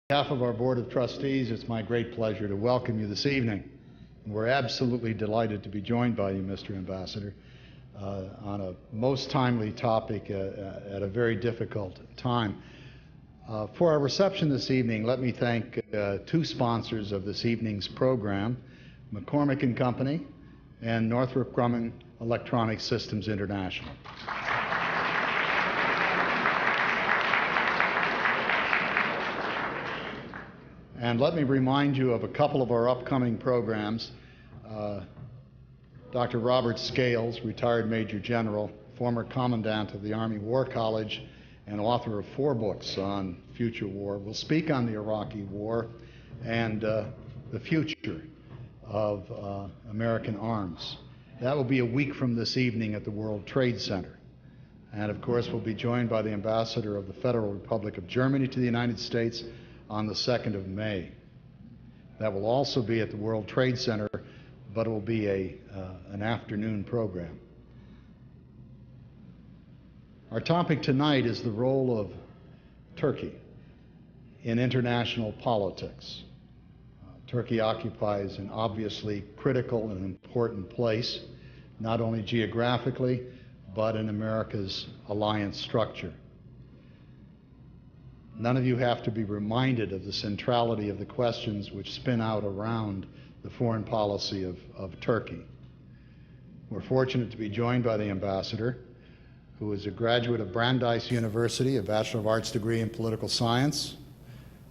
behalf of our Board of Trustees, it's my great pleasure to welcome you this evening. We're absolutely delighted to be joined by you, Mr. Ambassador, on a most timely topic at a very difficult time. For our reception this evening, let me thank two sponsors of this evening's program, McCormick & Company and Northrop Grumman Electronic Systems International. And let me remind you of a couple of our upcoming programs. Dr. Robert Scales, retired Major General, former Commandant of the Army War College, and author of 4 books on future war, will speak on the Iraqi War and the future of American arms. That will be a week from this evening at the World Trade Center. And of course, we'll be joined by the Ambassador of the Federal Republic of Germany to the United States on the 2nd of May. That will also be at the World Trade Center, but it will be an afternoon program. Our topic tonight is the role of Turkey in international politics. Turkey occupies an obviously critical and important place, not only geographically, but in America's alliance structure. None of you have to be reminded of the centrality of the questions which spin out around the foreign policy of Turkey. We're fortunate to be joined by the Ambassador, who is a graduate of Brandeis University, a Bachelor of Arts degree in Political Science,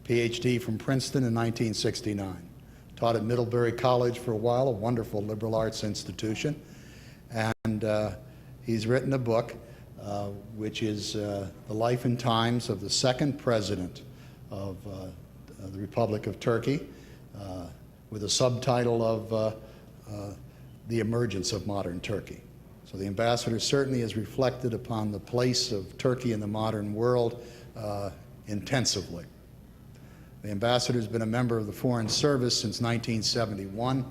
PhD from Princeton in 1969. Taught at Middlebury College for a while, a wonderful liberal arts institution. And he's written a book which is the life and times of the second president of the Republic of Turkey, with a subtitle of The Emergence of Modern Turkey. So the Ambassador certainly has reflected upon the place of Turkey in the modern world intensively. The Ambassador has been a member of the Foreign Service since 1971.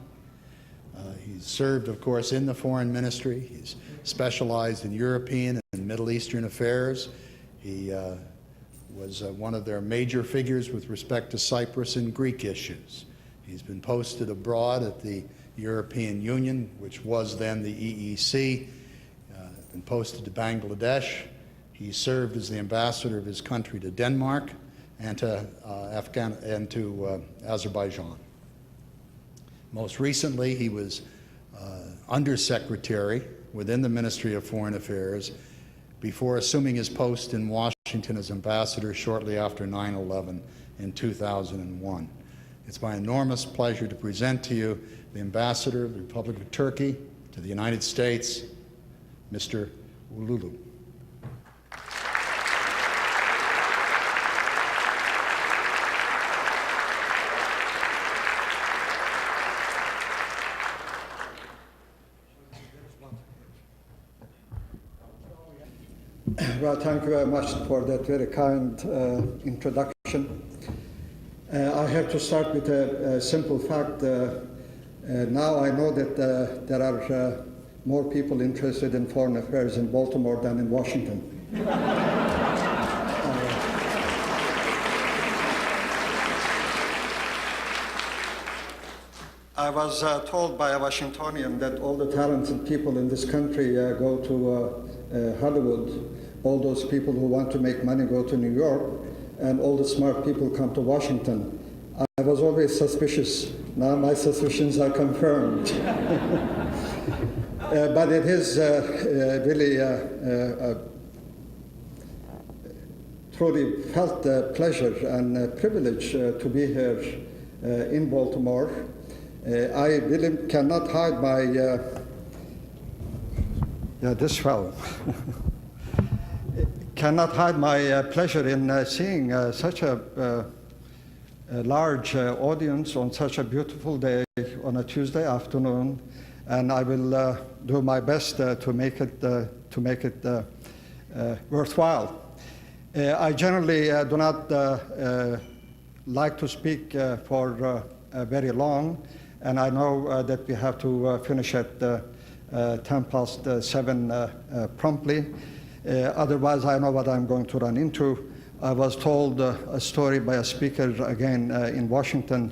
He's served, of course, in the Foreign Ministry. He's specialized in European and Middle Eastern affairs. He was one of their major figures with respect to Cyprus and Greek issues. He's been posted abroad at the European Union, which was then the EEC, been posted to Bangladesh. He served as the ambassador of his country to Denmark and to Azerbaijan. Most recently, he was undersecretary within the Ministry of Foreign Affairs before assuming his post in Washington as ambassador shortly after 9/11 in 2001. It's my enormous pleasure to present to you the Ambassador of the Republic of Turkey to the United States, Mr. Logoglu. Well, thank you very much for that very kind introduction. I have to start with a simple fact. Now I know that there are more people interested in foreign affairs in Baltimore than in Washington. I was told by a Washingtonian that all the talented people in this country go to Hollywood. All those people who want to make money go to New York, and all the smart people come to Washington. I was always suspicious. Now my suspicions are confirmed. But it is really truly felt pleasure and privilege to be here in Baltimore. I really cannot hide my, this fell. Cannot hide my pleasure in seeing such a large audience on such a beautiful day on a Tuesday afternoon, and I will do my best to make it worthwhile. I generally do not like to speak for very long, and I know that we have to finish at 7:10 promptly. Otherwise, I know what I'm going to run into. I was told a story by a speaker, again, in Washington,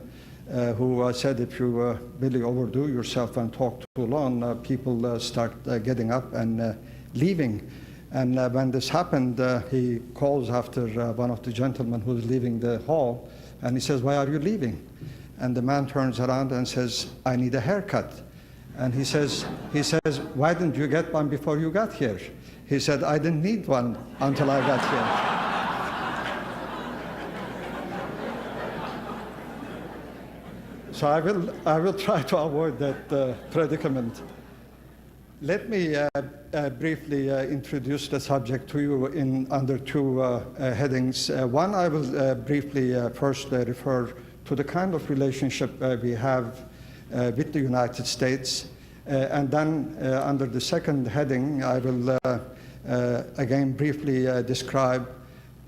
who said if you really overdo yourself and talk too long, people start getting up and leaving. And when this happened, he calls after one of the gentlemen who's leaving the hall, and he says, "Why are you leaving?" And the man turns around and says, "I need a haircut." And he says, "Why didn't you get one before you got here?" He said, "I didn't need one until I got here." So I will try to avoid that predicament. Let me briefly introduce the subject to you under two headings. One, I will briefly first refer to the kind of relationship we have with the United States. And then under the second heading, I will again briefly describe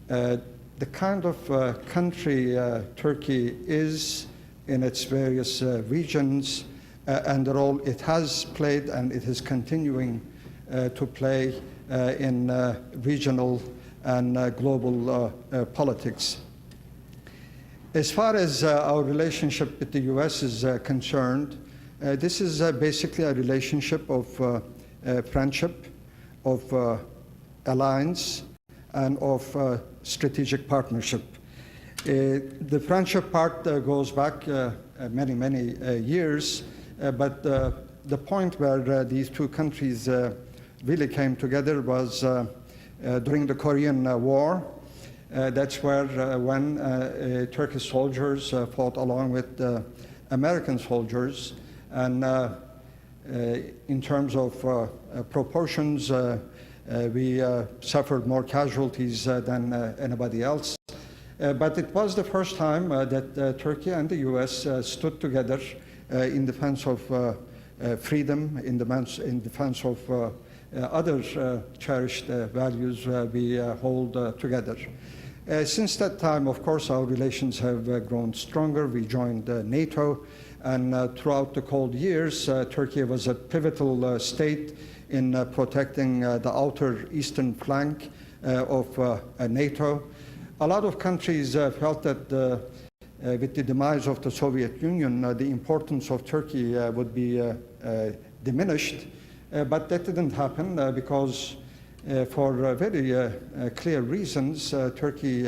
the kind of country Turkey is in its various regions, and the role it has played and it is continuing to play in regional and global politics. As far as our relationship with the US is concerned, this is basically a relationship of friendship, of alliance, and of strategic partnership. The friendship part goes back many years, but the point where these two countries really came together was during the Korean War. That's where when Turkish soldiers fought along with American soldiers, and in terms of proportions, we suffered more casualties than anybody else. But it was the first time that Turkey and the US stood together in defense of freedom, in defense of other cherished values we hold together. Since that time, of course, our relations have grown stronger. We joined NATO, and throughout the Cold years, Turkey was a pivotal state in protecting the outer eastern flank of NATO. A lot of countries felt that with the demise of the Soviet Union, the importance of Turkey would be diminished, but that didn't happen because for very clear reasons, Turkey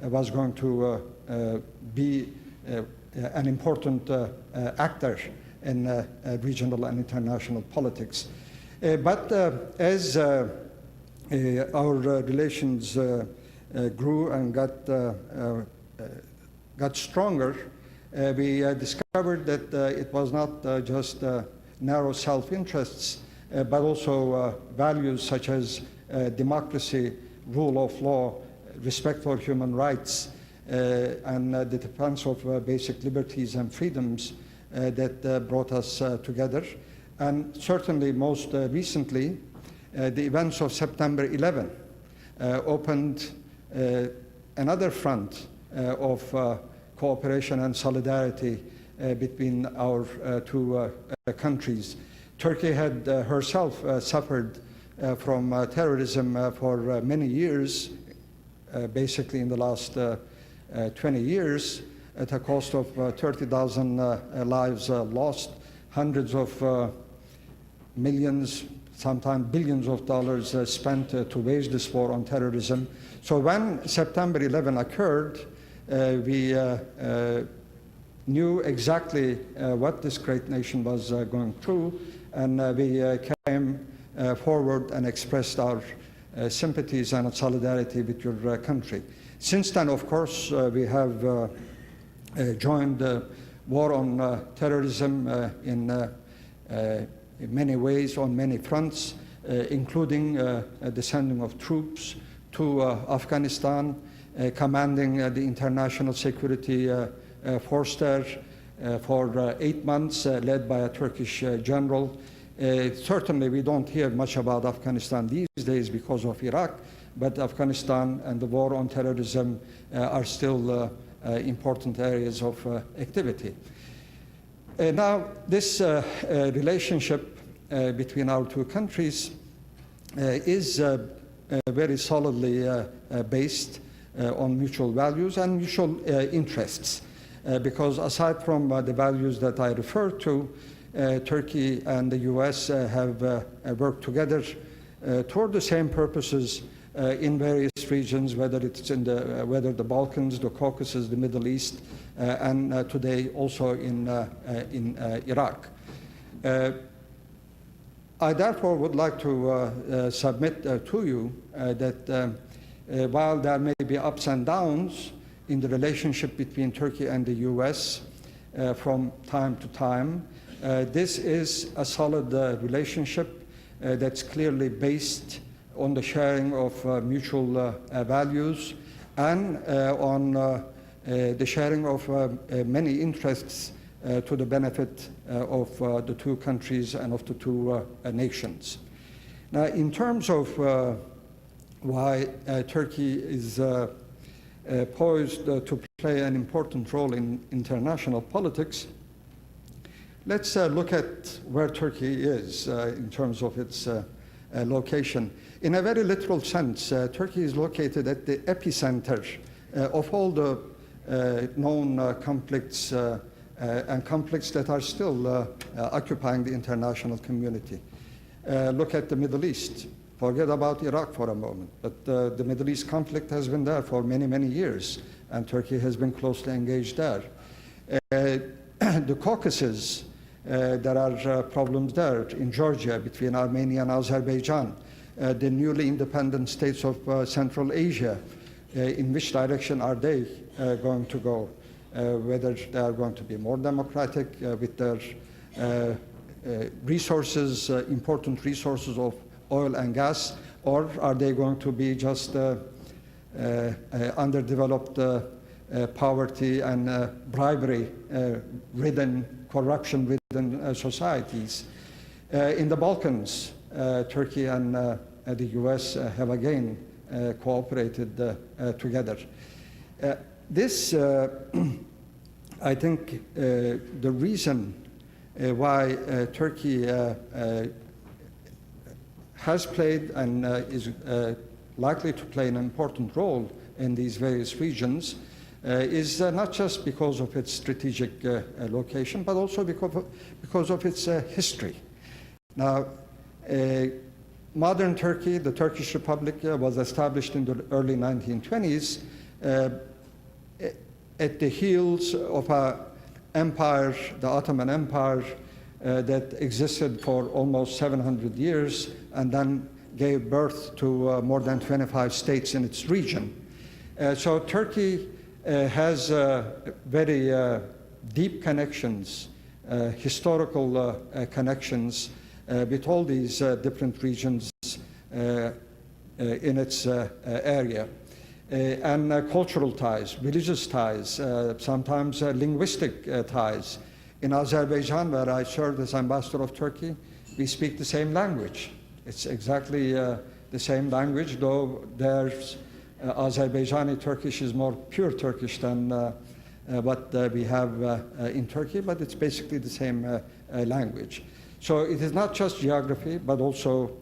was going to be an important actor in regional and international politics. But as our relations grew and got stronger, we discovered that it was not just narrow self-interests, but also values such as democracy, rule of law, respect for human rights, and the defense of basic liberties and freedoms that brought us together. And certainly most recently, the events of September 11 opened another front of cooperation and solidarity between our two countries. Turkey had herself suffered from terrorism for many years, basically in the last 20 years, at a cost of 30,000 lives lost, hundreds of millions, sometimes billions of dollars spent to wage this war on terrorism. So when September 11 occurred, we knew exactly what this great nation was going through, and we came forward and expressed our sympathies and solidarity with your country. Since then, of course, we have joined the war on terrorism in many ways, on many fronts, including the sending of troops to Afghanistan, commanding the international security force there for 8 months, led by a Turkish general. Certainly, we don't hear much about Afghanistan these days because of Iraq, but Afghanistan and the war on terrorism are still important areas of activity. Now, this relationship between our two countries is very solidly based on mutual values and mutual interests. Because aside from the values that I referred to, Turkey and the US have worked together toward the same purposes in various regions, whether it's in whether the Balkans, the Caucasus, the Middle East, and today also in Iraq. I therefore would like to submit to you that while there may be ups and downs in the relationship between Turkey and the US from time to time, this is a solid relationship that's clearly based on the sharing of mutual values and on the sharing of many interests to the benefit of the two countries and of the two nations. Now, in terms of why Turkey is poised to play an important role in international politics, let's look at where Turkey is in terms of its location. In a very literal sense, Turkey is located at the epicenter of all the known conflicts and conflicts that are still occupying the international community. Look at the Middle East. Forget about Iraq for a moment, but the Middle East conflict has been there for many, many years, and Turkey has been closely engaged there. The Caucasus, there are problems there in Georgia between Armenia and Azerbaijan. The newly independent states of Central Asia, in which direction are they going to go? Whether they are going to be more democratic with their resources, important resources of oil and gas, or are they going to be just underdeveloped, poverty and bribery-ridden, corruption-ridden societies? In the Balkans, Turkey and the US have again cooperated together. This, I think, the reason why Turkey has played and is likely to play an important role in these various regions is not just because of its strategic location, but also because of its history. Now, modern Turkey, the Turkish Republic, was established in the early 1920s at the heels of an empire, the Ottoman Empire, that existed for almost 700 years and then gave birth to more than 25 states in its region. So Turkey has very deep connections, historical connections with all these different regions in its area. And cultural ties, religious ties, sometimes linguistic ties. In Azerbaijan, where I served as ambassador of Turkey, we speak the same language. It's exactly the same language, though there's Azerbaijani Turkish is more pure Turkish than what we have in Turkey, but it's basically the same language. So it is not just geography, but also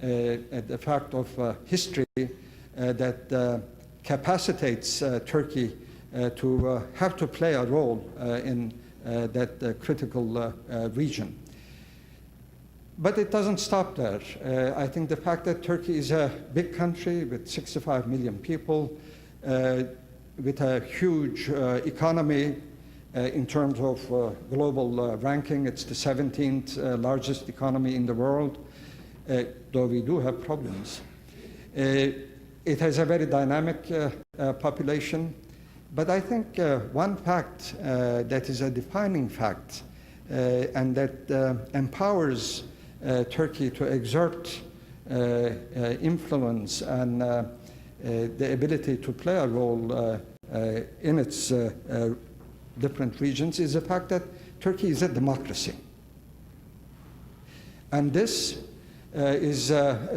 the fact of history that capacitates Turkey to have to play a role in that critical region. But it doesn't stop there. I think the fact that Turkey is a big country with 65 million people, with a huge economy in terms of global ranking, it's the 17th largest economy in the world, though we do have problems. It has a very dynamic population, but I think one fact that is a defining fact and that empowers Turkey to exert influence and the ability to play a role in its different regions is the fact that Turkey is a democracy. And this is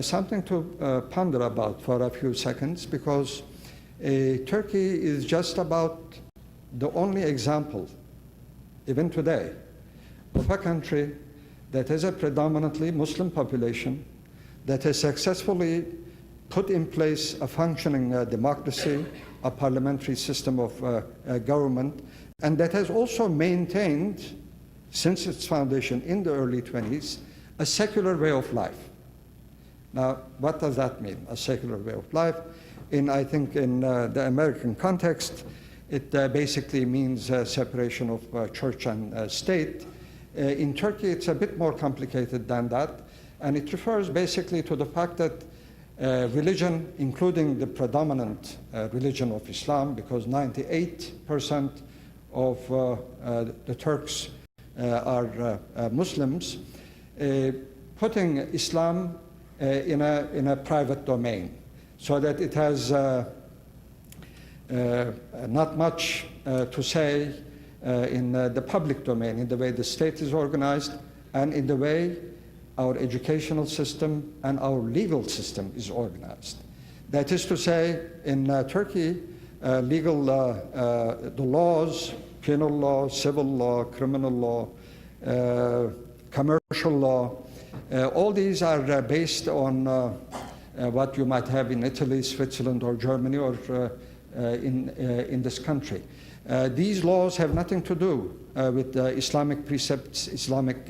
something to ponder about for a few seconds, because Turkey is just about the only example, even today, of a country that has a predominantly Muslim population, that has successfully put in place a functioning democracy, a parliamentary system of government, and that has also maintained, since its foundation in the early 20s, a secular way of life. Now, what does that mean, a secular way of life? I think in the American context, it basically means separation of church and state. In Turkey, it's a bit more complicated than that, and it refers basically to the fact that religion, including the predominant religion of Islam, because 98% of the Turks are Muslims, putting Islam in a private domain, so that it has not much to say in the public domain, in the way the state is organized, and in the way our educational system and our legal system is organized. That is to say, in Turkey, the laws, penal law, civil law, criminal law, commercial law, all these are based on what you might have in Italy, Switzerland, or Germany, or in this country. These laws have nothing to do with Islamic precepts, Islamic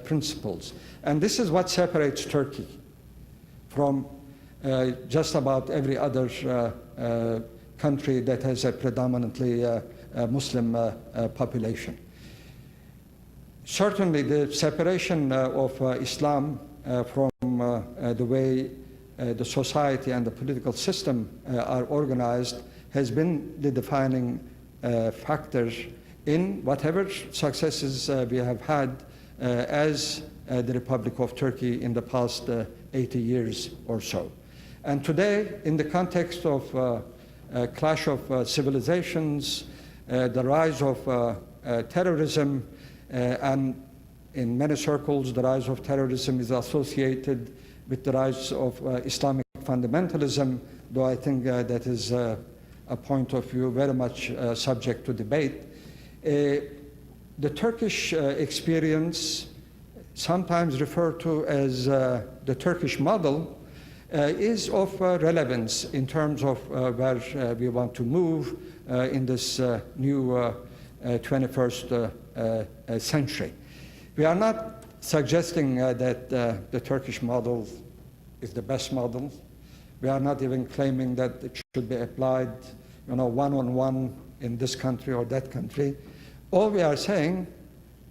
principles. And this is what separates Turkey from just about every other country that has a predominantly Muslim population. Certainly, the separation of Islam from the way the society and the political system are organized has been the defining factor in whatever successes we have had as the Republic of Turkey in the past 80 years or so. And today, in the context of a clash of civilizations, the rise of terrorism, and in many circles, the rise of terrorism is associated with the rise of Islamic fundamentalism, though I think that is a point of view very much subject to debate. The Turkish experience, sometimes referred to as the Turkish model, is of relevance in terms of where we want to move in this new 21st century. We are not suggesting that the Turkish model is the best model. We are not even claiming that it should be applied, one-on-one in this country or that country. All we are saying,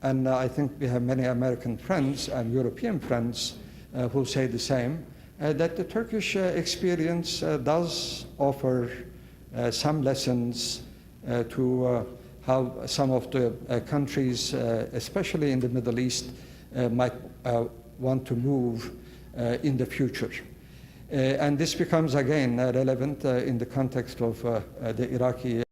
and I think we have many American friends and European friends who say the same, that the Turkish experience does offer some lessons to how some of the countries, especially in the Middle East, might want to move in the future. And this becomes again relevant in the context of the Iraqi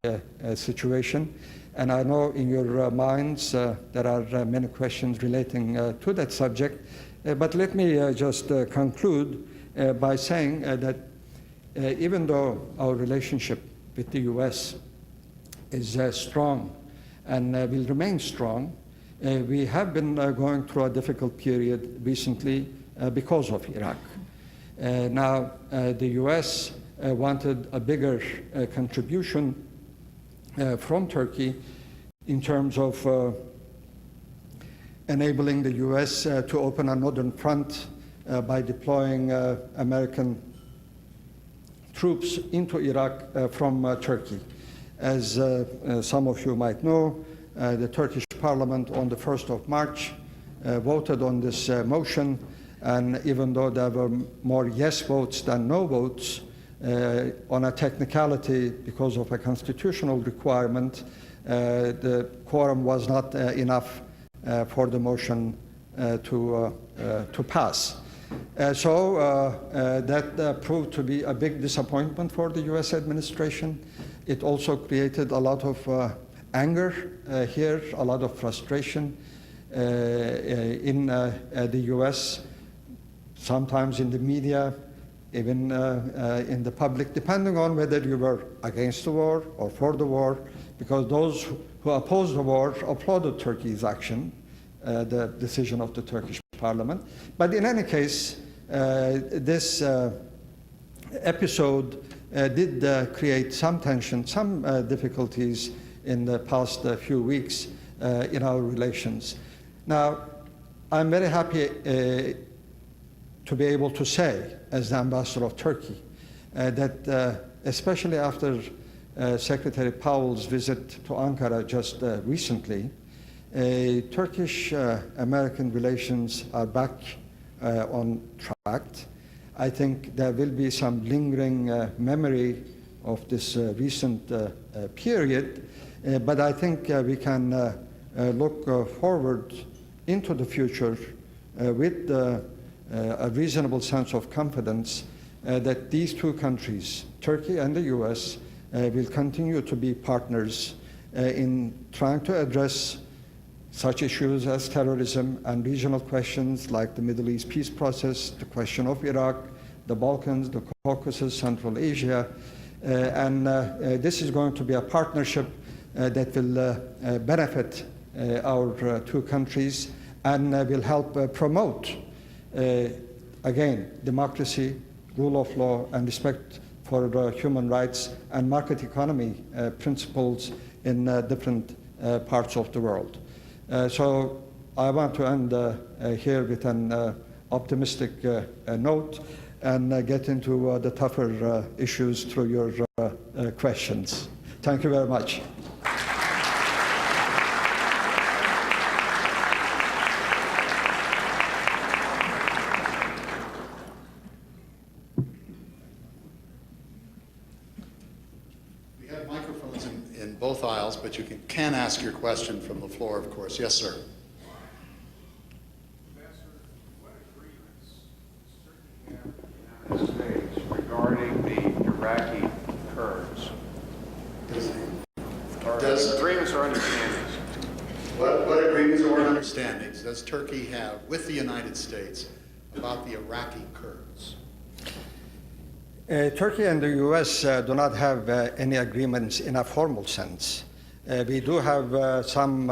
situation. And I know in your minds there are many questions relating to that subject. But let me just conclude by saying that even though our relationship with the US is strong and will remain strong, we have been going through a difficult period recently because of Iraq. Now, the US wanted a bigger contribution from Turkey in terms of enabling the US to open a northern front by deploying American troops into Iraq from Turkey. As some of you might know, the Turkish parliament on the 1st of March voted on this motion, and even though there were more yes votes than no votes, on a technicality because of a constitutional requirement, the quorum was not enough for the motion to pass. So that proved to be a big disappointment for the US administration. It also created a lot of anger here, a lot of frustration in the US, sometimes in the media, even in the public, depending on whether you were against the war or for the war, because those who opposed the war applauded Turkey's action, the decision of the Turkish parliament. But in any case, this episode did create some tension, some difficulties in the past few weeks in our relations. Now, I'm very happy to be able to say, as the ambassador of Turkey, that especially after Secretary Powell's visit to Ankara just recently, Turkish-American relations are back on track. I think there will be some lingering memory of this recent period, but I think we can look forward into the future with a reasonable sense of confidence that these two countries, Turkey and the US, will continue to be partners in trying to address such issues as terrorism and regional questions like the Middle East peace process, the question of Iraq, the Balkans, the Caucasus, Central Asia. And this is going to be a partnership that will benefit our two countries and will help promote, again, democracy, rule of law, and respect for human rights and market economy principles in different parts of the world. So I want to end here with an optimistic note and get into the tougher issues through your questions. Thank you very much. We have microphones in both aisles, but you can ask your question from the floor, of course. Yes, sir. States regarding the Iraqi Kurds. Agreements or understandings? What agreements or understandings does Turkey have with the United States about the Iraqi Kurds? Turkey and the US do not have any agreements in a formal sense. We do have some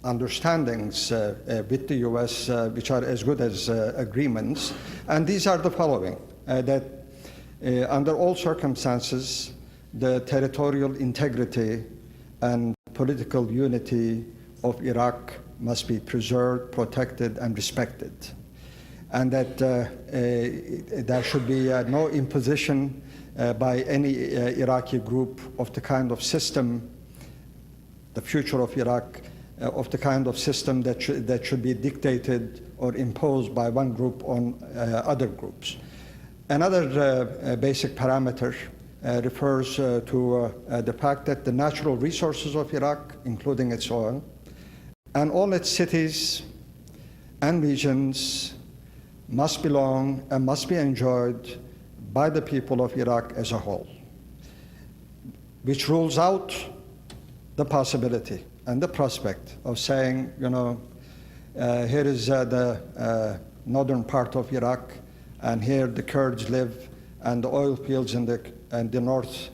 understandings with the US which are as good as agreements, and these are the following: that under all circumstances the territorial integrity and political unity of Iraq must be preserved, protected, and respected, and that there should be no imposition by any Iraqi group of the kind of system, the future of Iraq, of the kind of system that should be dictated or imposed by one group on other groups. Another basic parameter refers to the fact that the natural resources of Iraq, including its oil, and all its cities and regions must belong and must be enjoyed by the people of Iraq as a whole, which rules out the possibility and the prospect of saying, you know, here is the northern part of Iraq, and here the Kurds live, and the oil fields in the north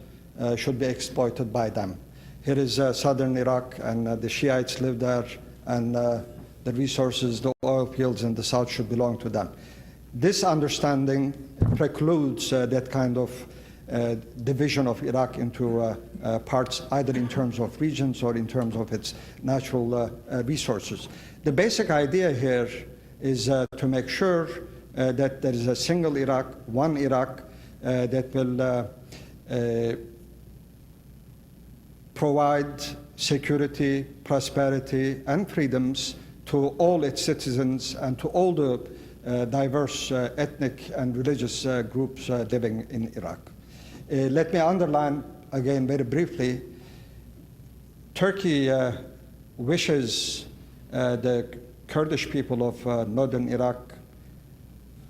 should be exploited by them. Here is southern Iraq, and the Shiites live there, and the resources, the oil fields in the south should belong to them. This understanding precludes that kind of division of Iraq into parts, either in terms of regions or in terms of its natural resources. The basic idea here is to make sure that there is a single Iraq, one Iraq, that will provide security, prosperity, and freedoms to all its citizens and to all the diverse ethnic and religious groups living in Iraq. Let me underline again very briefly, Turkey wishes the Kurdish people of northern Iraq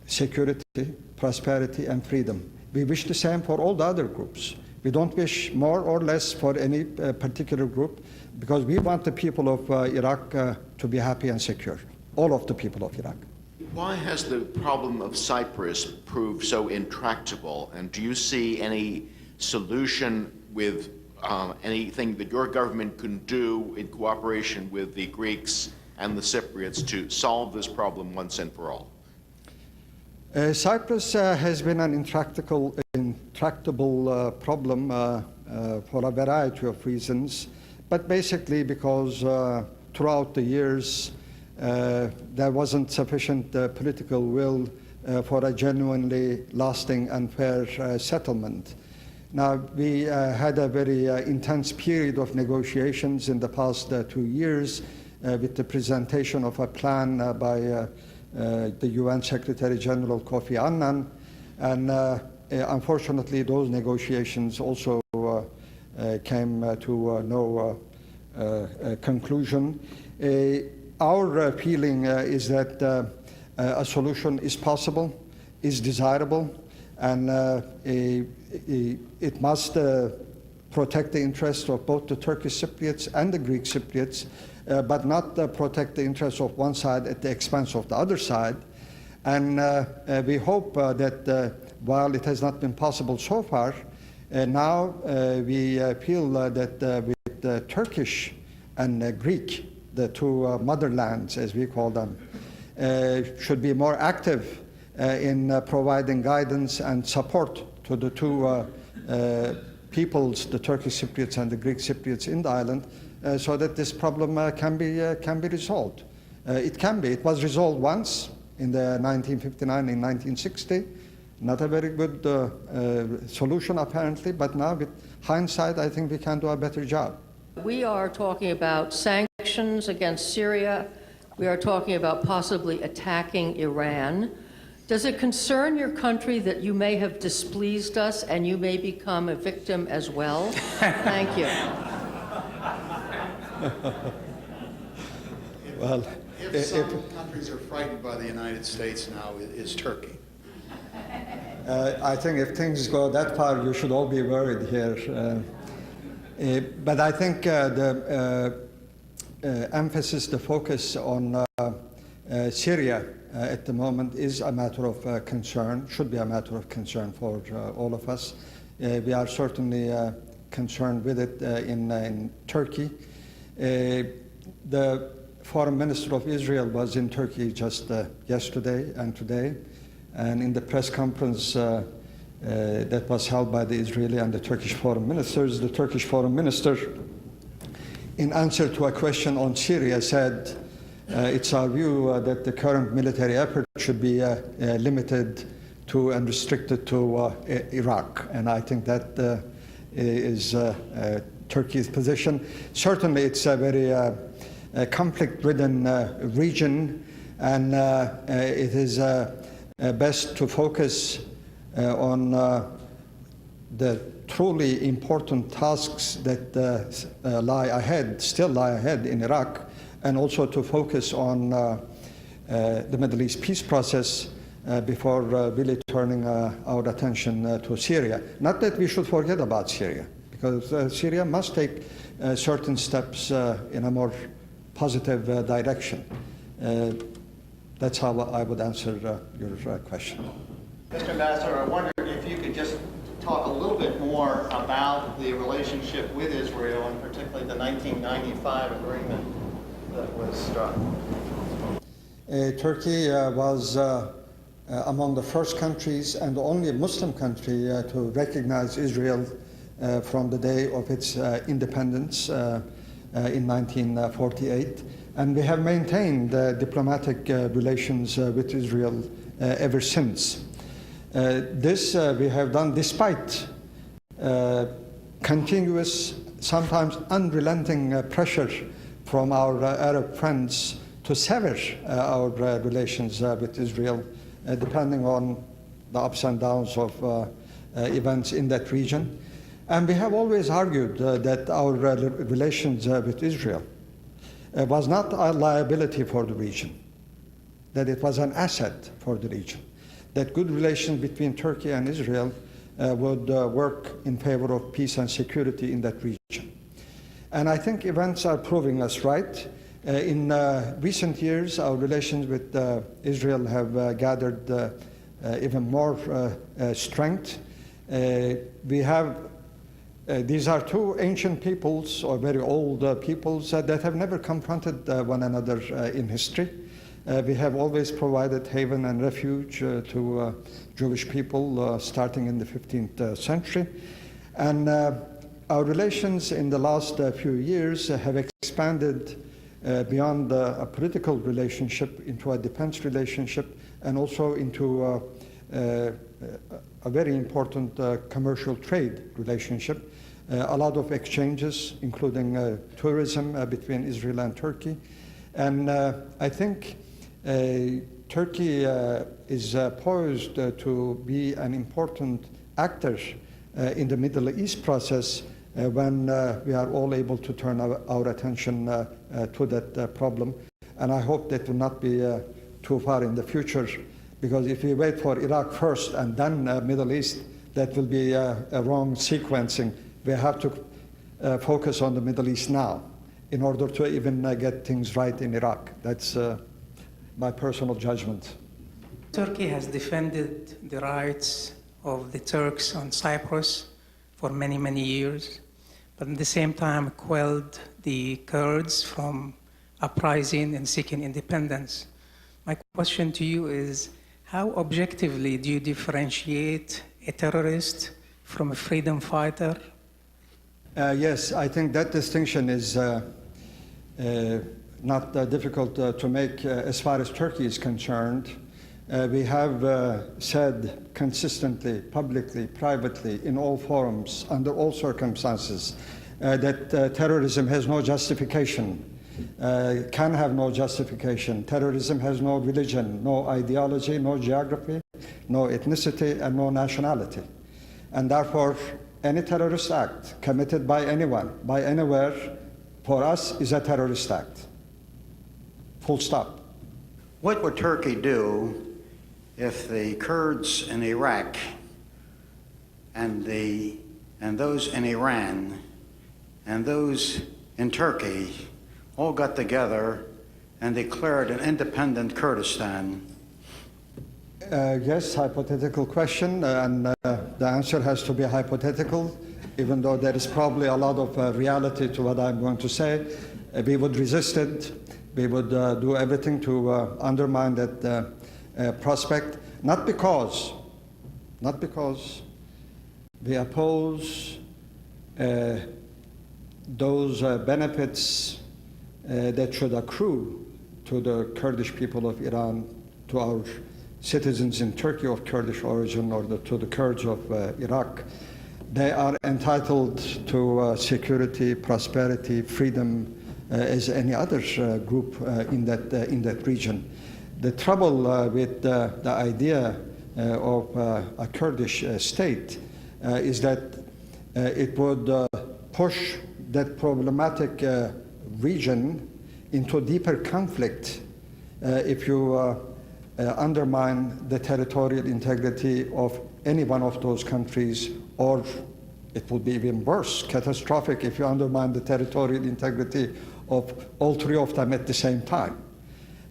security, prosperity, and freedom. We wish the same for all the other groups. We don't wish more or less for any particular group, because we want the people of Iraq to be happy and secure, all of the people of Iraq. Why has the problem of Cyprus proved so intractable? And do you see any solution with anything that your government can do in cooperation with the Greeks and the Cypriots to solve this problem once and for all? Cyprus has been an intractable problem for a variety of reasons, but basically because throughout the years there wasn't sufficient political will for a genuinely lasting and fair settlement. Now, we had a very intense period of negotiations in the past 2 years with the presentation of a plan by the UN Secretary General Kofi Annan, and unfortunately those negotiations also came to no conclusion. Our feeling is that a solution is possible, is desirable, and it must protect the interests of both the Turkish Cypriots and the Greek Cypriots, but not protect the interests of one side at the expense of the other side. And we hope that while it has not been possible so far, now we feel that with the Turkish and Greek, the two motherlands as we call them, should be more active in providing guidance and support to the two peoples, the Turkish Cypriots and the Greek Cypriots in the island, so that this problem can be resolved. It can be. It was resolved once in the 1959 and 1960. Not a very good solution apparently, but now with hindsight, I think we can do a better job. We are talking about sanctions against Syria. We are talking about possibly attacking Iran. Does it concern your country that you may have displeased us and you may become a victim as well? Thank you. Well, if some countries are frightened by the United States now, it is Turkey. I think if things go that far, you should all be worried here. But I think the emphasis, the focus on Syria at the moment is a matter of concern, should be a matter of concern for all of us. We are certainly concerned with it in Turkey. The Foreign Minister of Israel was in Turkey just yesterday and today, and in the press conference that was held by the Israeli and the Turkish foreign ministers, the Turkish foreign minister, in answer to a question on Syria, said, it's our view that the current military effort should be limited to and restricted to Iraq. And I think that is Turkey's position. Certainly it's a very conflict-ridden region, and it is best to focus on the truly important tasks that still lie ahead in Iraq, and also to focus on the Middle East peace process before really turning our attention to Syria. Not that we should forget about Syria, because Syria must take certain steps in a more positive direction. That's how I would answer your question. Mr. Ambassador, I wonder if you could just talk a little bit more about the relationship with Israel, and particularly the 1995 agreement that was struck. Turkey was among the first countries and the only Muslim country to recognize Israel from the day of its independence in 1948. And we have maintained diplomatic relations with Israel ever since. This we have done despite continuous, sometimes unrelenting pressure from our Arab friends to sever our relations with Israel, depending on the ups and downs of events in that region. And we have always argued that our relations with Israel was not a liability for the region, that it was an asset for the region, that good relations between Turkey and Israel would work in favor of peace and security in that region. And I think events are proving us right. In recent years, our relations with Israel have gathered even more strength. We have these are two ancient peoples, or very old peoples, that have never confronted one another in history. We have always provided haven and refuge to Jewish people starting in the 15th century. And our relations in the last few years have expanded beyond a political relationship into a defense relationship and also into a very important commercial trade relationship. A lot of exchanges, including tourism between Israel and Turkey. And I think Turkey is poised to be an important actor in the Middle East process when we are all able to turn our attention to that problem. And I hope that will not be too far in the future, because if we wait for Iraq first and then Middle East, that will be a wrong sequencing. We have to focus on the Middle East now in order to even get things right in Iraq. That's my personal judgment. Turkey has defended the rights of the Turks on Cyprus for many, many years, but at the same time quelled the Kurds from uprising and seeking independence. My question to you is, how objectively do you differentiate a terrorist from a freedom fighter? Yes, I think that distinction is not difficult to make as far as Turkey is concerned. We have said consistently, publicly, privately, in all forums, under all circumstances, that terrorism has no justification, can have no justification. Terrorism has no religion, no ideology, no geography, no ethnicity, and no nationality. And therefore, any terrorist act committed by anyone, by anywhere, for us is a terrorist act. Full stop. What would Turkey do if the Kurds in Iraq and those in Iran and those in Turkey all got together and declared an independent Kurdistan? Yes, hypothetical question, and the answer has to be hypothetical, even though there is probably a lot of reality to what I'm going to say. We would resist it. We would do everything to undermine that prospect, not because we oppose those benefits that should accrue to the Kurdish people of Iran, to our citizens in Turkey of Kurdish origin, or to the Kurds of Iraq. They are entitled to security, prosperity, freedom, as any other group in that region. The trouble with the idea of a Kurdish state is that it would push that problematic region into deeper conflict if you undermine the territorial integrity of any one of those countries, or it would be even worse, catastrophic, if you undermine the territorial integrity of all three of them at the same time.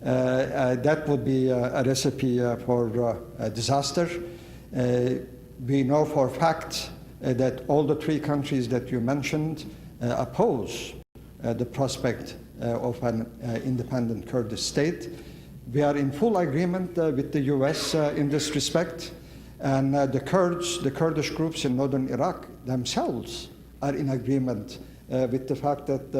That would be a recipe for disaster. We know for a fact that all the three countries that you mentioned oppose the prospect of an independent Kurdish state. We are in full agreement with the US in this respect, and the Kurdish groups in northern Iraq themselves are in agreement with the fact that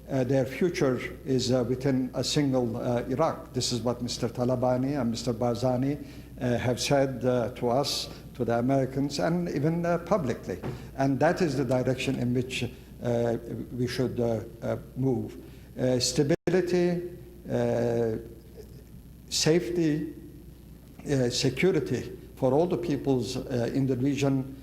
their future is within a single Iraq. This is what Mr. Talabani and Mr. Barzani have said to us, to the Americans, and even publicly. And that is the direction in which we should move. Stability, safety, security for all the peoples in the region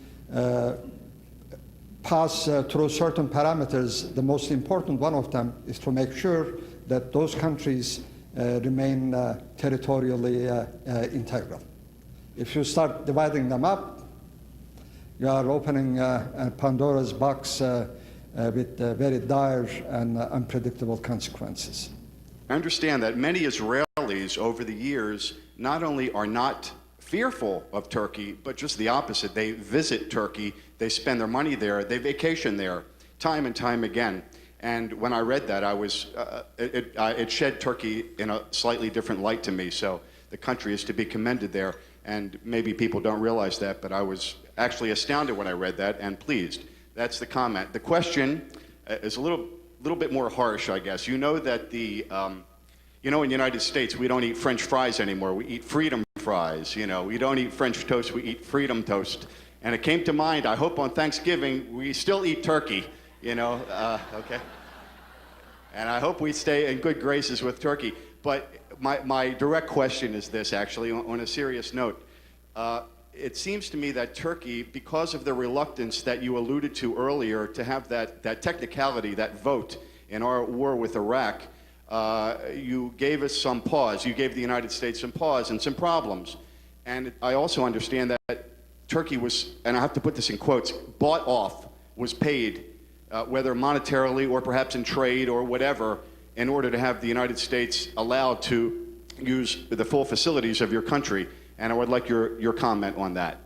pass through certain parameters. The most important one of them is to make sure that those countries remain territorially integral. If you start dividing them up, you are opening a Pandora's box with very dire and unpredictable consequences. I understand that many Israelis over the years not only are not fearful of Turkey, but just the opposite. They visit Turkey, they spend their money there, they vacation there time and time again. And when I read that, it shed Turkey in a slightly different light to me. So the country is to be commended there. And maybe people don't realize that, but I was actually astounded when I read that and pleased. That's the comment. The question is a little bit more harsh, I guess. You know that in the United States, we don't eat French fries anymore. We eat freedom fries. We don't eat French toast. We eat freedom toast. And it came to mind, I hope on Thanksgiving, we still eat turkey, okay? And I hope we stay in good graces with Turkey. But my direct question is this, actually, on a serious note. It seems to me that Turkey, because of the reluctance that you alluded to earlier to have that technicality, that vote in our war with Iraq, you gave us some pause. You gave the United States some pause and some problems. And I also understand that Turkey was, and I have to put this in quotes, bought off, was paid, whether monetarily or perhaps in trade or whatever, in order to have the United States allowed to use the full facilities of your country. And I would like your comment on that.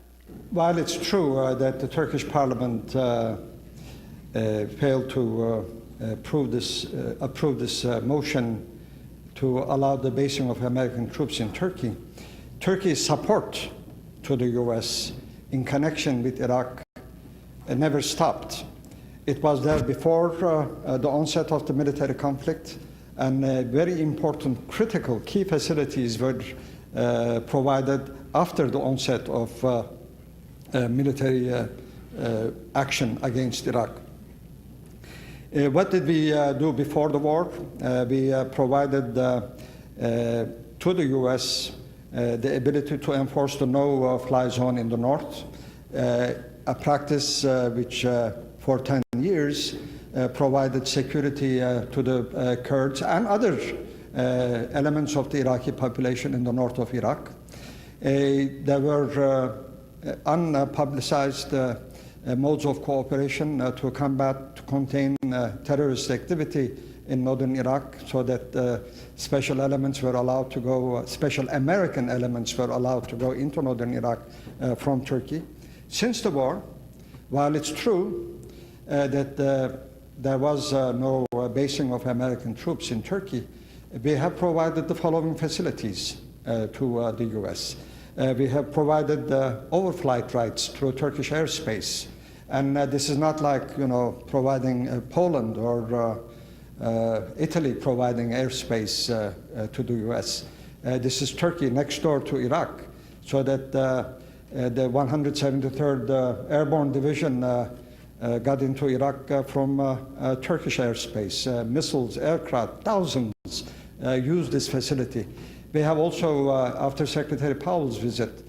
While it's true that the Turkish parliament failed to approve this motion to allow the basing of American troops in Turkey, Turkey's support to the U.S. in connection with Iraq never stopped. It was there before the onset of the military conflict, and very important, critical, key facilities were provided after the onset of military action against Iraq. What did we do before the war? We provided to the U.S. The ability to enforce the no-fly zone in the north, a practice which for 10 years provided security to the Kurds and other elements of the Iraqi population in the north of Iraq. There were unpublicized modes of cooperation to contain terrorist activity in northern Iraq, so that special elements were allowed to go, special American elements were allowed to go into northern Iraq from Turkey. Since the war, while it's true that there was no basing of American troops in Turkey, we have provided the following facilities to the U.S. We have provided overflight rights through Turkish airspace. And this is not like, providing Poland or Italy providing airspace to the U.S. This is Turkey next door to Iraq, so that the 173rd Airborne Division got into Iraq from Turkish airspace. Missiles, aircraft, thousands use this facility. We have also, after Secretary Powell's visit,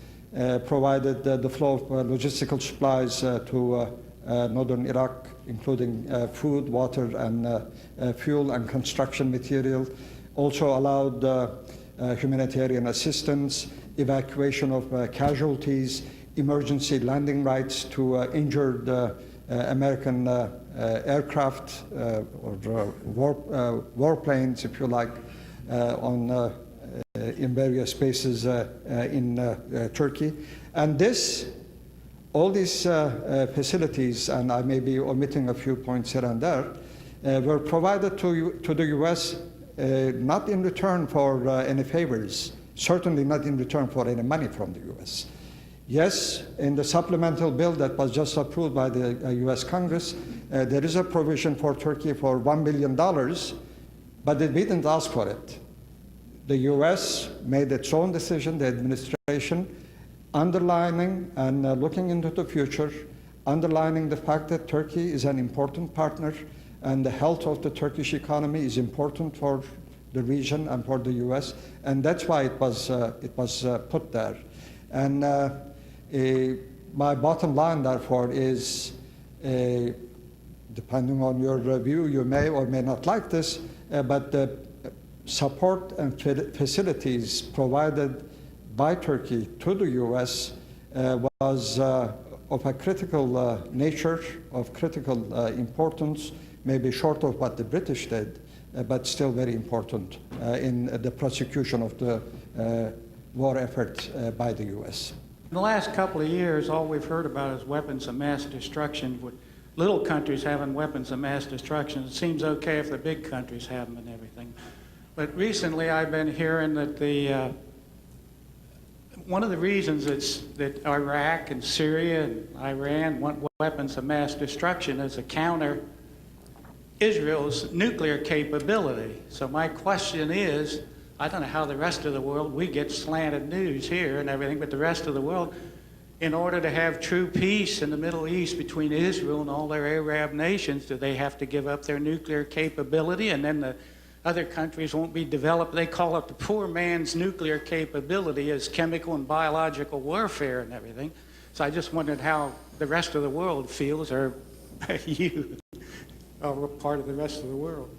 provided the flow of logistical supplies to northern Iraq, including food, water, and fuel and construction material. Also allowed humanitarian assistance, evacuation of casualties, emergency landing rights to injured American aircraft or warplanes, if you like, in various bases in Turkey. And all these facilities, and I may be omitting a few points here and there, were provided to the U.S. Not in return for any favors, certainly not in return for any money from the U.S. Yes, in the supplemental bill that was just approved by the U.S. Congress, there is a provision for Turkey for $1 billion, but we didn't ask for it. The U.S. made its own decision, the administration, underlining and looking into the future, underlining the fact that Turkey is an important partner and the health of the Turkish economy is important for the region and for the U.S., and that's why it was put there. And my bottom line, therefore, is, depending on your review, you may or may not like this, but the support and facilities provided by Turkey to the U.S. Was of a critical nature, of critical importance, maybe short of what the British did, but still very important in the prosecution of the war effort by the U.S. In the last couple of years, all we've heard about is weapons of mass destruction with little countries having weapons of mass destruction. It seems okay if the big countries have them and everything. But recently I've been hearing that one of the reasons that Iraq and Syria and Iran want weapons of mass destruction is to counter Israel's nuclear capability. So my question is, I don't know how the rest of the world, we get slanted news here and everything, but the rest of the world, in order to have true peace in the Middle East between Israel and all their Arab nations, do they have to give up their nuclear capability, and then the other countries won't be developed? They call it the poor man's nuclear capability as chemical and biological warfare and everything. So I just wondered how the rest of the world feels, or you are part of the rest of the world.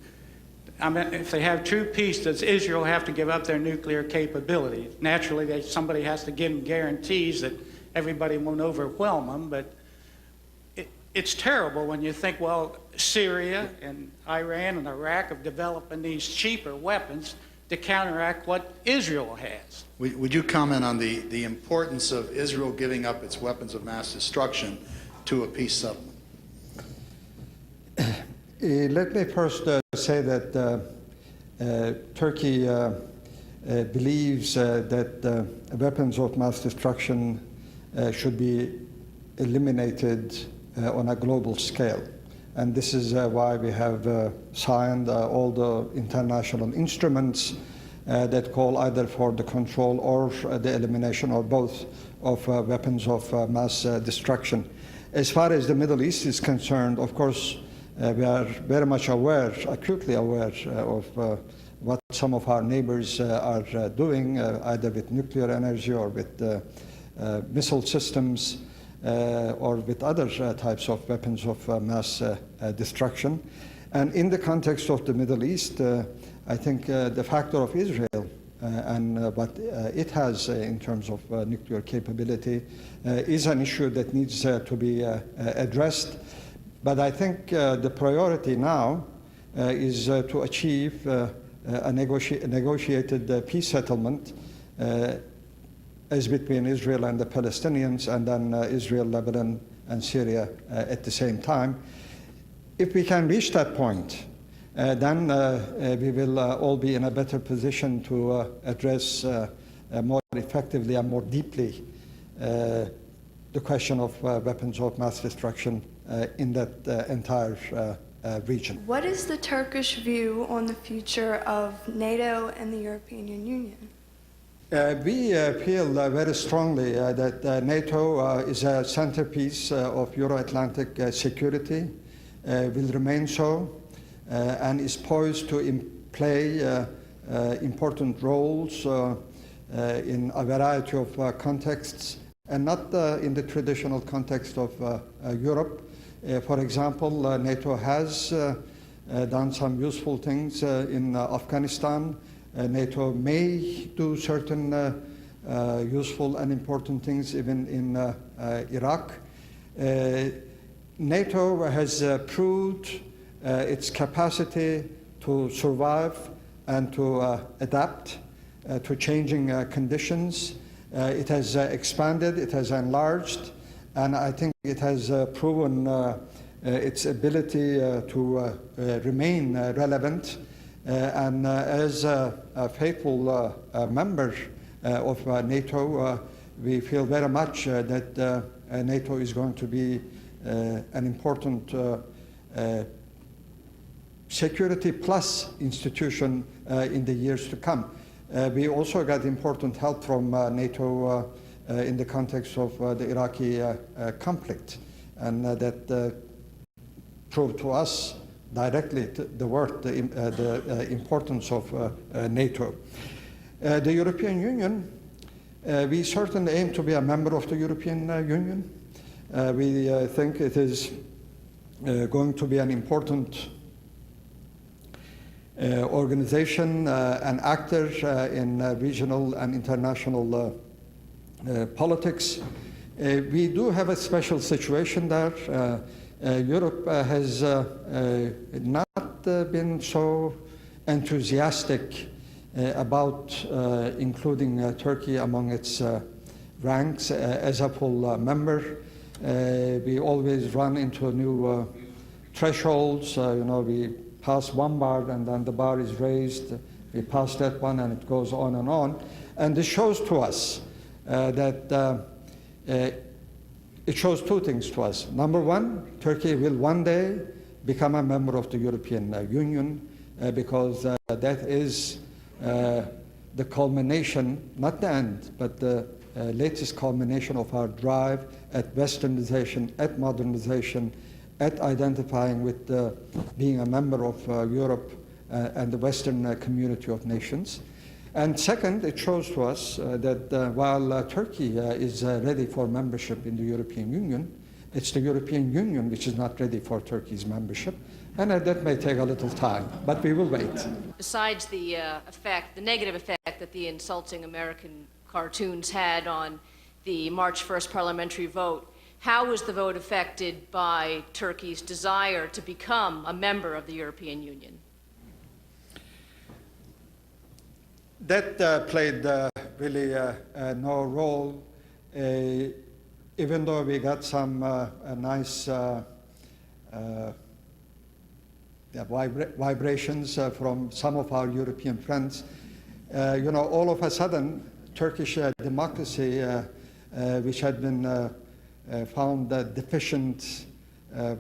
I mean, if they have true peace, does Israel have to give up their nuclear capability? Naturally, somebody has to give them guarantees that everybody won't overwhelm them, but it's terrible when you think, well, Syria and Iran and Iraq are developing these cheaper weapons to counteract what Israel has. Would you comment on the importance of Israel giving up its weapons of mass destruction to a peace settlement? Let me first say that Turkey believes that weapons of mass destruction should be eliminated on a global scale. And this is why we have signed all the international instruments that call either for the control or the elimination or both of weapons of mass destruction. As far as the Middle East is concerned, of course, we are very much aware, acutely aware of what some of our neighbors are doing, either with nuclear energy or with missile systems or with other types of weapons of mass destruction. And in the context of the Middle East, I think the factor of Israel and what it has in terms of nuclear capability is an issue that needs to be addressed. But I think the priority now is to achieve a negotiated peace settlement as between Israel and the Palestinians, and then Israel, Lebanon, and Syria at the same time. If we can reach that point, then we will all be in a better position to address more effectively and more deeply the question of weapons of mass destruction in that entire region. What is the Turkish view on the future of NATO and the European Union? We feel very strongly that NATO is a centerpiece of Euro-Atlantic security, will remain so, and is poised to play important roles in a variety of contexts, and not in the traditional context of Europe. For example, NATO has done some useful things in Afghanistan. NATO may do certain useful and important things even in Iraq. NATO has proved its capacity to survive and to adapt to changing conditions. It has expanded, it has enlarged, and I think it has proven its ability to remain relevant. And as a faithful member of NATO, we feel very much that NATO is going to be an important security plus institution in the years to come. We also got important help from NATO in the context of the Iraqi conflict, and that proved to us directly the importance of NATO. The European Union, we certainly aim to be a member of the European Union. We think it is going to be an important organization and actor in regional and international politics. We do have a special situation there. Europe has not been so enthusiastic about including Turkey among its ranks as a full member. We always run into new thresholds. We pass one bar and then the bar is raised. We pass that one and it goes on and on. And this shows to us that it shows two things to us. Number one, Turkey will one day become a member of the European Union because that is the culmination, not the end, but the latest culmination of our drive at westernization, at modernization, at identifying with being a member of Europe and the Western community of nations. And second, it shows to us that while Turkey is ready for membership in the European Union, it's the European Union which is not ready for Turkey's membership, and that may take a little time, but we will wait. Besides the the negative effect that the insulting American cartoons had on the March 1st parliamentary vote, how was the vote affected by Turkey's desire to become a member of the European Union? That played really no role, even though we got some nice vibrations from some of our European friends. All of a sudden, Turkish democracy, which had been found deficient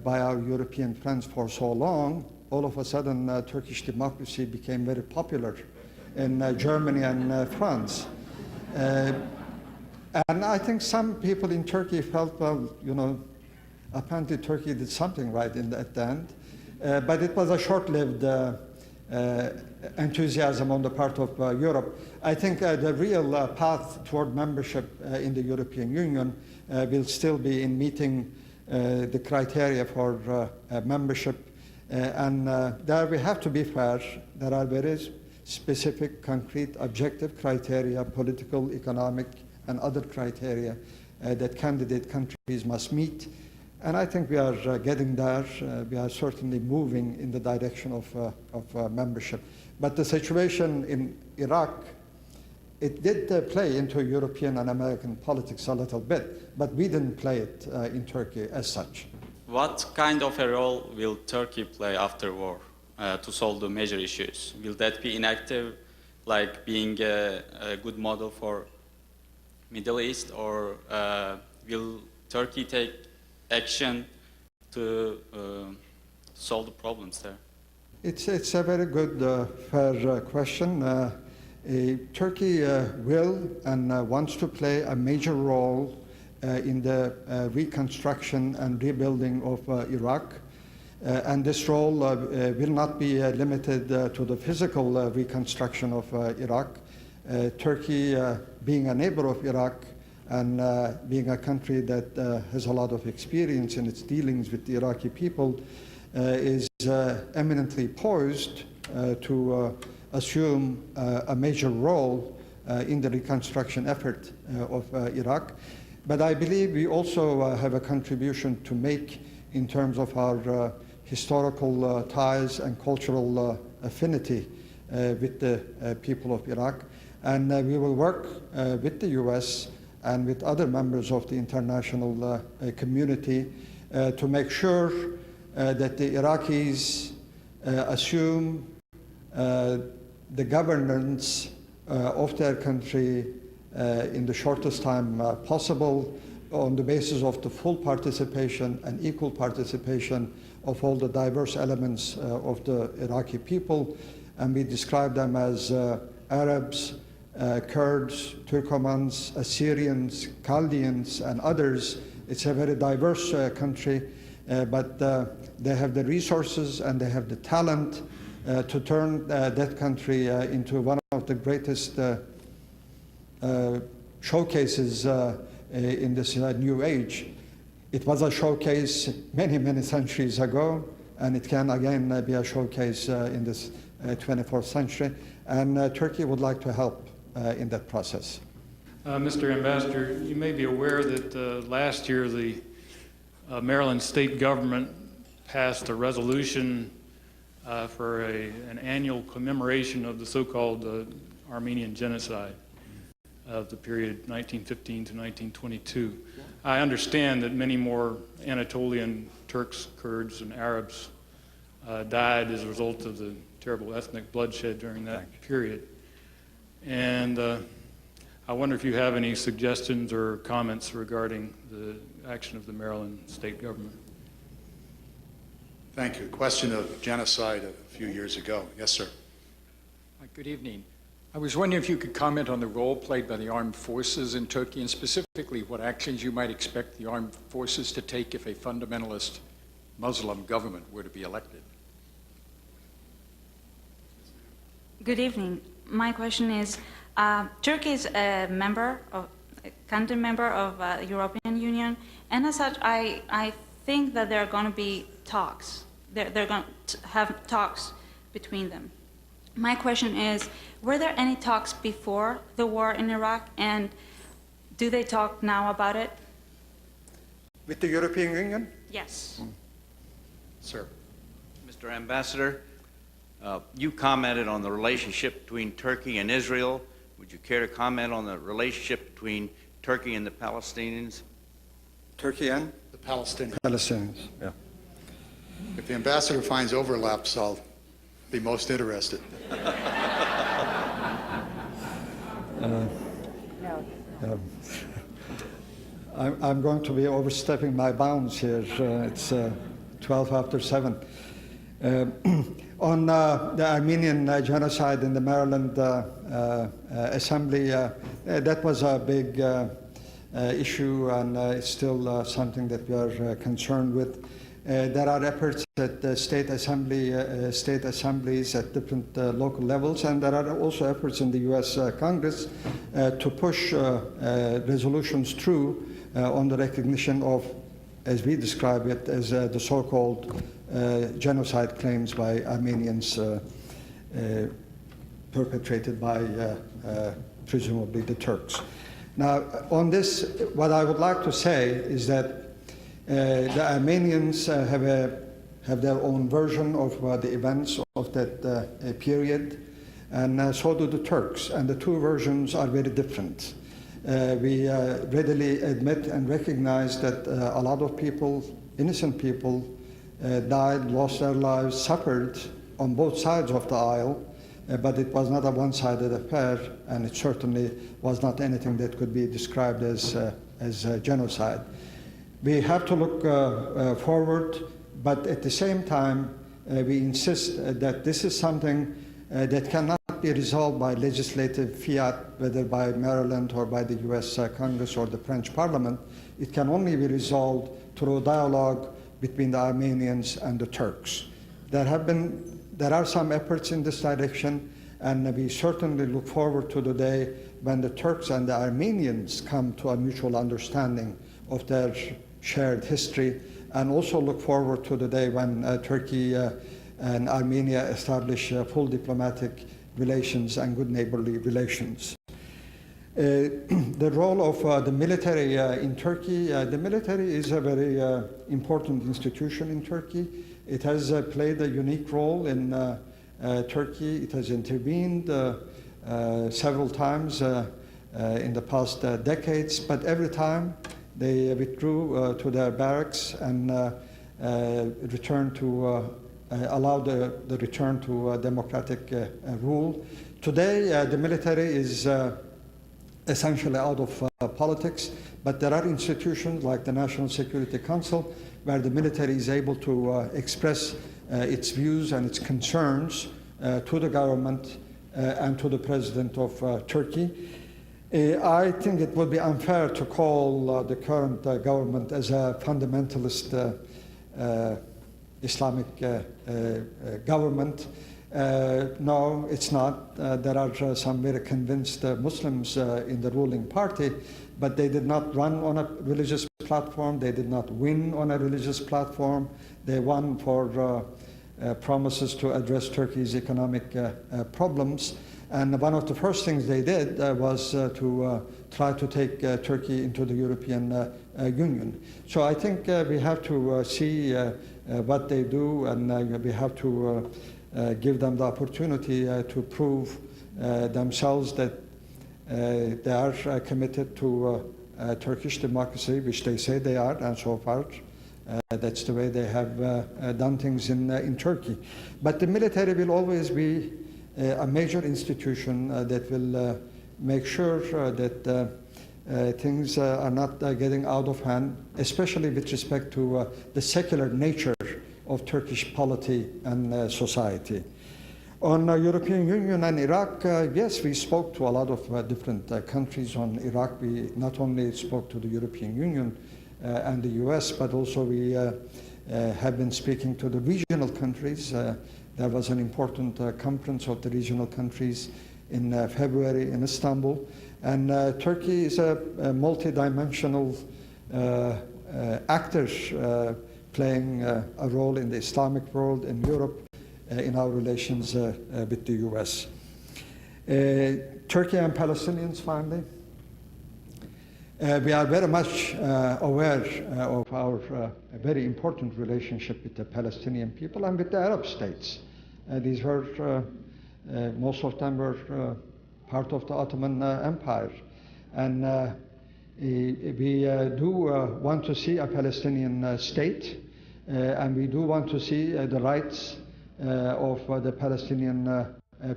by our European friends for so long, all of a sudden Turkish democracy became very popular in Germany and France. And I think some people in Turkey felt, well, apparently Turkey did something right at the end. But it was a short-lived enthusiasm on the part of Europe. I think the real path toward membership in the European Union will still be in meeting the criteria for membership. And there we have to be fair. There are very specific, concrete, objective criteria, political, economic, and other criteria that candidate countries must meet. And I think we are getting there. We are certainly moving in the direction of membership. But the situation in Iraq, it did play into European and American politics a little bit, but we didn't play it in Turkey as such. What kind of a role will Turkey play after war to solve the major issues? Will that be inactive, like being a good model for Middle East, or will Turkey take action to solve the problems there? It's a very good, fair question. Turkey will and wants to play a major role in the reconstruction and rebuilding of Iraq. And this role will not be limited to the physical reconstruction of Iraq. Turkey, being a neighbor of Iraq and being a country that has a lot of experience in its dealings with the Iraqi people, is eminently poised to assume a major role in the reconstruction effort of Iraq. But I believe we also have a contribution to make in terms of our historical ties and cultural affinity with the people of Iraq. And we will work with the US and with other members of the international community to make sure that the Iraqis assume the governance of their country in the shortest time possible on the basis of the full participation and equal participation of all the diverse elements of the Iraqi people. And we describe them as Arabs, Kurds, Turkomans, Assyrians, Chaldeans, and others. It's a very diverse country, but they have the resources and they have the talent to turn that country into one of the greatest showcases in this new age. It was a showcase many, many centuries ago, and it can again be a showcase in this 21st century. And Turkey would like to help in that process. Mr. Ambassador, you may be aware that last year the Maryland state government passed a resolution for an annual commemoration of the so-called Armenian genocide of the period 1915 to 1922. I understand that many more Anatolian Turks, Kurds, and Arabs died as a result of the terrible ethnic bloodshed during that period. And I wonder if you have any suggestions or comments regarding the action of the Maryland state government. Thank you. Question of genocide a few years ago. Yes, sir. Good evening. I was wondering if you could comment on the role played by the armed forces in Turkey, and specifically what actions you might expect the armed forces to take if a fundamentalist Muslim government were to be elected. Good evening. My question is, Turkey is a country member of the European Union, and as such, I think that there are going to be talks. They're going to have talks between them. My question is, were there any talks before the war in Iraq, and do they talk now about it? With the European Union? Yes. Sir. Mr. Ambassador, you commented on the relationship between Turkey and Israel. Would you care to comment on the relationship between Turkey and the Palestinians? Turkey and? The Palestinians. Palestinians, yeah. If the ambassador finds overlaps, I'll be most interested. I'm going to be overstepping my bounds here. It's 12 after 7. On the Armenian genocide in the Maryland Assembly, that was a big issue, and it's still something that we are concerned with. There are efforts at the state assemblies at different local levels, and there are also efforts in the U.S. Congress to push resolutions through on the recognition of, as we describe it, as the so-called genocide claims by Armenians perpetrated by presumably the Turks. Now, on this, what I would like to say is that the Armenians have their own version of the events of that period, and so do the Turks, and the two versions are very different. We readily admit and recognize that a lot of people, innocent people, died, lost their lives, suffered on both sides of the aisle, but it was not a one-sided affair, and it certainly was not anything that could be described as genocide. We have to look forward, but at the same time, we insist that this is something that cannot be resolved by legislative fiat, whether by Maryland or by the U.S. Congress or the French Parliament. It can only be resolved through dialogue between the Armenians and the Turks. There are some efforts in this direction, and we certainly look forward to the day when the Turks and the Armenians come to a mutual understanding of their shared history, and also look forward to the day when Turkey and Armenia establish full diplomatic relations and good neighborly relations. The role of the military in Turkey, the military is a very important institution in Turkey. It has played a unique role in Turkey. It has intervened several times in the past decades, but every time they withdrew to their barracks and returned to allow the return to democratic rule. Today, the military is essentially out of politics, but there are institutions like the National Security Council where the military is able to express its views and its concerns to the government and to the president of Turkey. I think it would be unfair to call the current government as a fundamentalist Islamic government. No, it's not. There are some very convinced Muslims in the ruling party, but they did not run on a religious platform. They did not win on a religious platform. They won for promises to address Turkey's economic problems. And one of the first things they did was to try to take Turkey into the European Union. So I think we have to see what they do, and we have to give them the opportunity to prove themselves that they are committed to Turkish democracy, which they say they are, and so far that's the way they have done things in Turkey. But the military will always be a major institution that will make sure that things are not getting out of hand, especially with respect to the secular nature of Turkish polity and society. On European Union and Iraq, yes, we spoke to a lot of different countries on Iraq. We not only spoke to the European Union and the US, but also we have been speaking to the regional countries. There was an important conference of the regional countries in February in Istanbul. And Turkey is a multidimensional actor playing a role in the Islamic world, in Europe, in our relations with the US. Turkey and Palestinians, finally. We are very much aware of our very important relationship with the Palestinian people and with the Arab states. These were, most of them were part of the Ottoman Empire. And we do want to see a Palestinian state, and we do want to see the rights of the Palestinian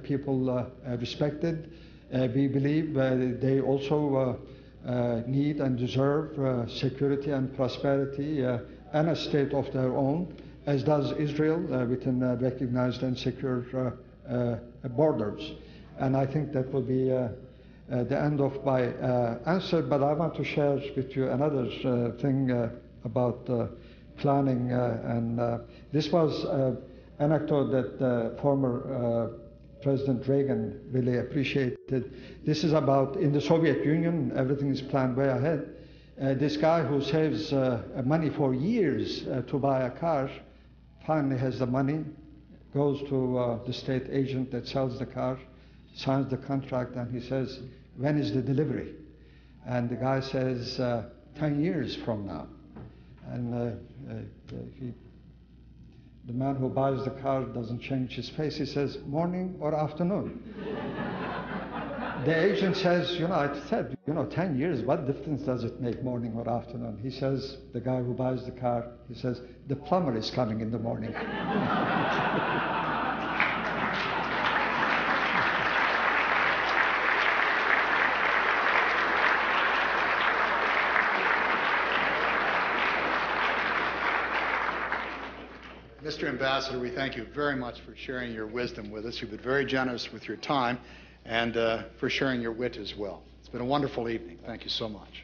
people respected. We believe they also need and deserve security and prosperity and a state of their own, as does Israel within recognized and secure borders. And I think that will be the end of my answer, but I want to share with you another thing about planning. And this was an anecdote that former President Reagan really appreciated. This is about, in the Soviet Union, everything is planned way ahead. This guy who saves money for years to buy a car finally has the money, goes to the state agent that sells the car, signs the contract, and he says, "When is the delivery?" And the guy says, 10 years from now. And the man who buys the car doesn't change his face. He says, "Morning or afternoon?" The agent says, I said, 10 years, what difference does it make, morning or afternoon? He says, the guy who buys the car, he says, "The plumber is coming in the morning." Mr. Ambassador, we thank you very much for sharing your wisdom with us. You've been very generous with your time and for sharing your wit as well. It's been a wonderful evening. Thank you so much.